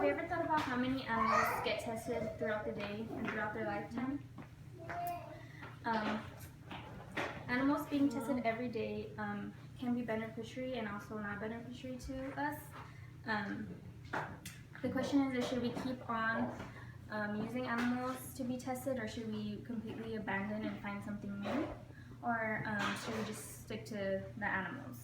you ever thought about how many animals get tested throughout the day and throughout their lifetime? Um, Animals being tested every day can be beneficiary and also not beneficiary to us. Um, the question is should we keep on using animals to be tested, or should we completely abandon and find something new? Or should we just stick to the animals?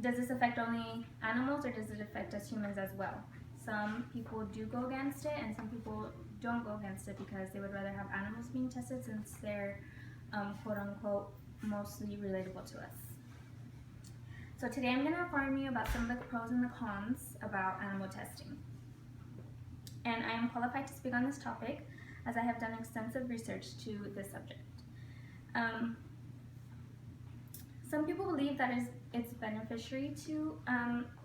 Does this affect only animals, or does it affect us humans as well? Some people do go against it, and some people don't go against it because they would rather have animals being tested since they're quote unquote mostly relatable to us. So today I'm going to inform you about some of the pros and the cons about animal testing. And I am qualified to speak on this topic as I have done extensive research to this subject. Some people believe that it's beneficiary to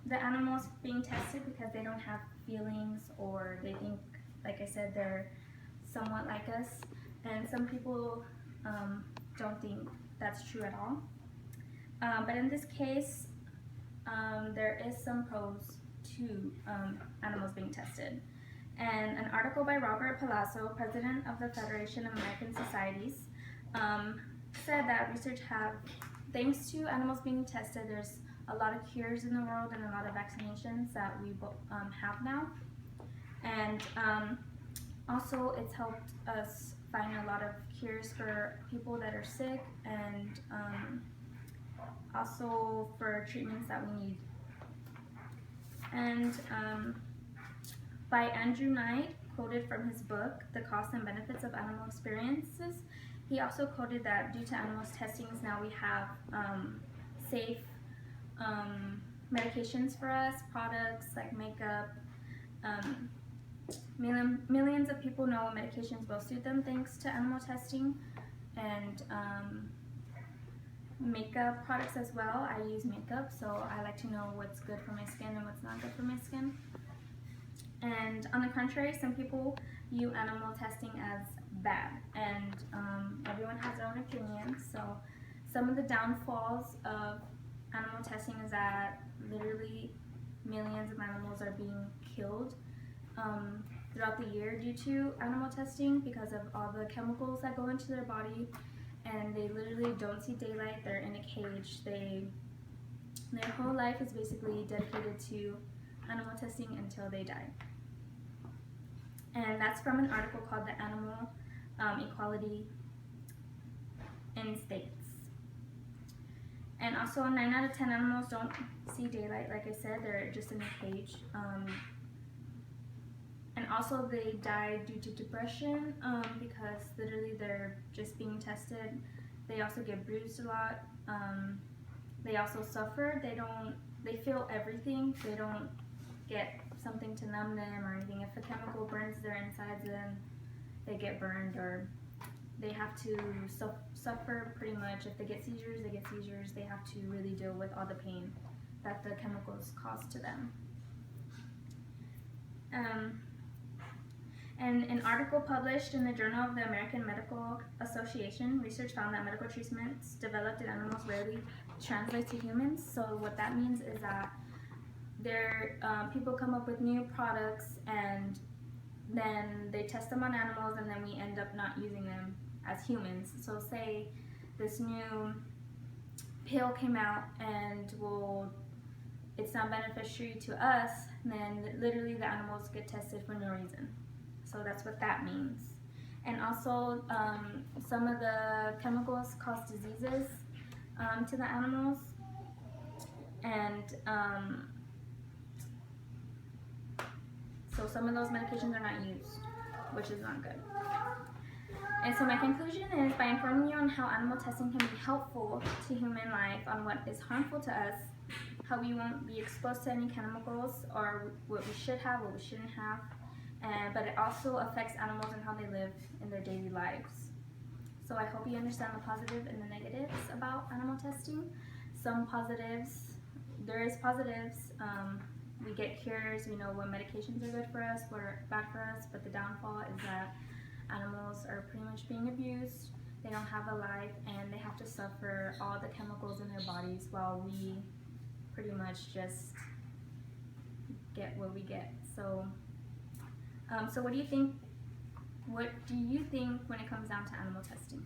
the animals being tested because they don't have feelings, or they think, like I said, they're somewhat like us. And some people don't think that's true at all. But in this case, there is some pros to animals being tested. And an article by Robert Palazzo, president of the Federation of American Societies, said that research have, thanks to animals being tested, there's a lot of cures in the world and a lot of vaccinations that we have now. And also it's helped us find a lot of cures for people that are sick, and also for treatments that we need. And by Andrew Knight, quoted from his book, The Costs and Benefits of Animal Experiences, he also quoted that due to animals testings, now we have safe medications for us, products like makeup. Millions of people know what medications will suit them thanks to animal testing, and makeup products as well. I use makeup, so I like to know what's good for my skin and what's not good for my skin. And on the contrary, some people view animal testing as bad, and everyone has their own opinions. So some of the downfalls of animal testing is that literally millions of animals are being killed throughout the year due to animal testing because of all the chemicals that go into their body, and they literally don't see daylight. They're in a cage. Their whole life is basically dedicated to animal testing until they die. And that's from an article called The Animal Equality in States. And also 9 out of 10 animals don't see daylight. Like I said, they're just in a cage. And also they die due to depression because literally they're just being tested. They also get bruised a lot. They also suffer. They feel everything. They don't get something to numb them or anything. If a chemical burns their insides, then they get burned, or they have to suffer pretty much. If they get seizures, they get seizures. They have to really deal with all the pain that the chemicals cause to them. And an article published in the Journal of the American Medical Association, research found that medical treatments developed in animals rarely translate to humans. So what that means is that people come up with new products, and then they test them on animals, and then we end up not using them as humans. So say this new pill came out and it's not beneficiary to us, then literally the animals get tested for no reason. So that's what that means. And also some of the chemicals cause diseases to the animals, and so some of those medications are not used, which is not good. And so my conclusion is, by informing you on how animal testing can be helpful to human life, on what is harmful to us, how we won't be exposed to any chemicals, or what we should have, what we shouldn't have, but it also affects animals and how they live in their daily lives. So I hope you understand the positive and the negatives about animal testing. Some positives, there is positives. We get cures, we know what medications are good for us, what are bad for us, but the downfall is that animals are pretty much being abused. They don't have a life, and they have to suffer all the chemicals in their bodies while we pretty much just get what we get. So, so what do you think? What do you think when it comes down to animal testing?